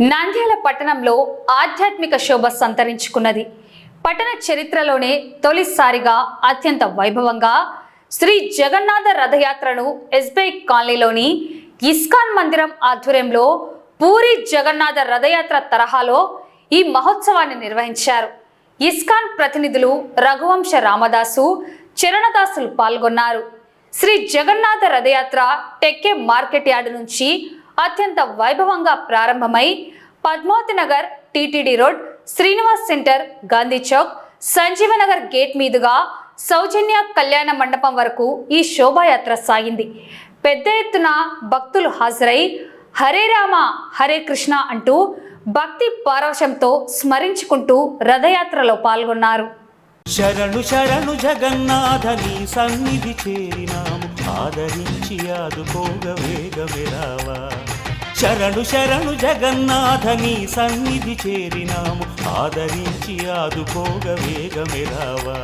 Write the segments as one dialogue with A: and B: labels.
A: నంద్యాల పట్టణంలో ఆధ్యాత్మిక శోభ సంతరించుకున్నది. పట్టణ చరిత్రలోనే తొలిసారిగా అత్యంత వైభవంగా శ్రీ జగన్నాథ రథయాత్రను ఎస్బీఐ కాలనీలోని ఇస్కాన్ మందిరం ఆధ్వర్యంలో పూరి జగన్నాథ రథయాత్ర తరహాలో ఈ మహోత్సవాన్ని నిర్వహించారు. ఇస్కాన్ ప్రతినిధులు రఘువంశ రామదాసు, చరణదాసులు పాల్గొన్నారు. శ్రీ జగన్నాథ రథయాత్ర టెక్కే మార్కెట్ యార్డు నుంచి అత్యంత వైభవంగా ప్రారంభమై Padmavathi Nagar, TTD road, Srinivas centre, Gandhi Chowk, Sanjeevnagar gate మీదుగా సౌజన్య కళ్యాణ మండపం వరకు ఈ శోభాయాత్ర సాగింది. పెద్ద ఎత్తున భక్తులు హాజరై హరే రామ హరే కృష్ణ అంటూ భక్తి పారవశంతో స్మరించుకుంటూ రథయాత్రలో పాల్గొన్నారు.
B: శరణు శరణు జగన్నాథ నీ సన్నిధి చేరినాము, ఆదరించి ఆదుకోగ వేగమే రావా. శరణు శరణు జగన్నాథ నీ సన్నిధి చేరినాము, ఆదరించి ఆదుకోగ వేగమే రావా.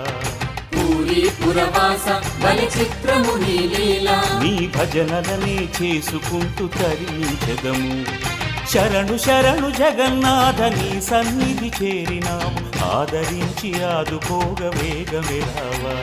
C: పూరి పురవాస బలి చిత్రము నీ లీలా,
B: నీ భజనలనే చేసుకుంటూ తరించెదము. శరణు శరణు జగన్నాథ నీ సన్నిధి చేరినాము, ఆదరించి ఆదుకోగ వేగమే రావా.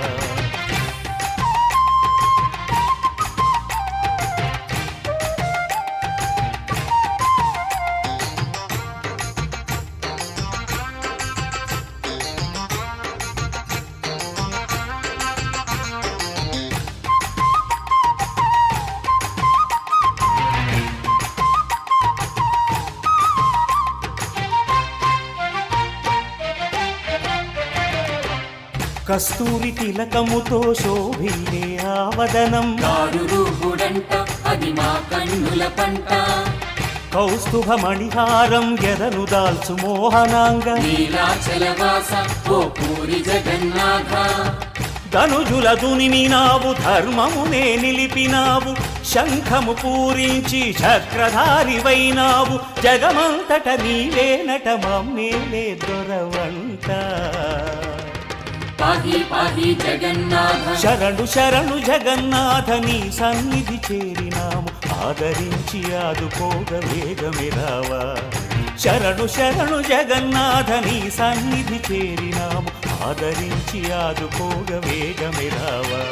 B: కస్తూరి తిలకముతో శోభిల్లే ఆవదనం,
C: దారురూపుడంట అది మా కన్నుల పంట.
B: కౌస్తుభ మణిహారం ఎదను దాల్చు మోహనాంగ,
C: నీలాచలవాస ఓ పూరి జగన్నాథ.
B: ధనుజుల దునిమినావు, ధర్మమునే నిలిపినావు, శంఖము పూరించి చక్రధారివైనావు. జగమంతట నీవేనట మమ్మేలే దొరవంట.
C: పాహి పాహి జగన్నాథ.
B: శరణు శరణు జగన్నాథ నీ సన్నిధి చేరినాము, ఆదరించి ఆదుకోగ వేగమే రావా. శరణు శరణు జగన్నాథ నీ సన్నిధి చేరినాము, ఆదరించి ఆదుకోగ వేగమే రావా.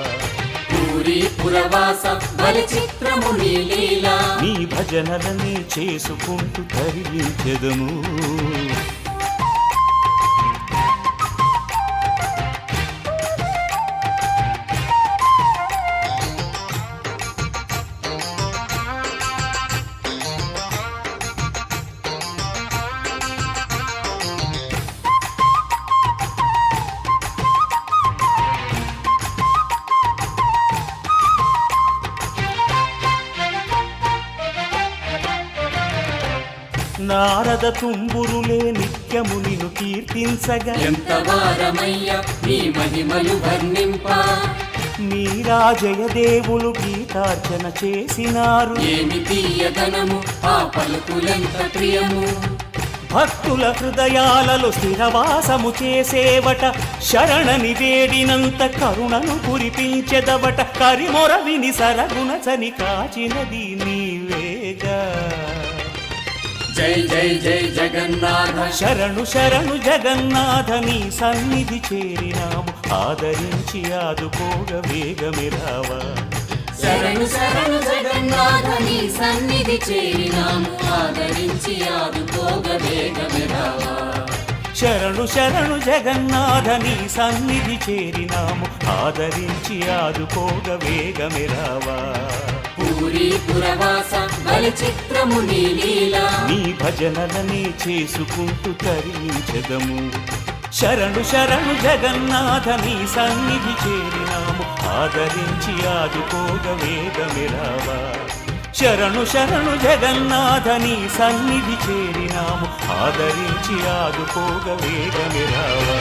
C: పూరి పురవాస బలి చిత్రము నీ లీలా,
B: నీ భజనలనే చేసుకుంటూ తరించెదము. నారద తుంబురులే నిత్యము నిన్ను కీర్తించగా,
C: ఎంత వారమయ్య నీ మహిమలు వర్ణింప.
B: నీరాజయ దేవులు గీతార్చన చేసినారు,
C: ఏమి తీయదనము ఆ పలుకులెంత ప్రియము.
B: భక్తుల హృదయాలలో స్థిరవాసము చేసేవట, శరణని వేడినంత కరుణను కురిపించెదవట. కరిమొర విని సరగుణ చని కాచినది నీవేగా.
C: జై జై జై జగన్నాథ.
B: శరణు శరణు జగన్నాథ నీ సన్నిధి చేరినాము, ఆదరించి ఆదుకోగ వేగమే రావా.
C: శరణు శరణు జగన్నాథ నీ సన్నిధి చేరినాము, ఆదరించి ఆదుకోగ వేగమే రావా.
B: శరణు శరణు జగన్నాథ నీ సన్నిధి చేరినాము, ఆదరించి ఆదుకోగ వేగమే రావా.
C: పూరి పురవాస బలి చిత్రము నీ లీలా,
B: నీ భజనలనే చేసుకుంటూ తరించెదము. శరణు శరణు జగన్నాథ నీ సన్నిధి చేరినాము, ఆదరించి ఆదుకోగ వేగమే రావా. శరణు శరణు జగన్నాథ నీ సన్నిధి చేరినాము, ఆదరించి ఆదుకోగ వేగమే రావా.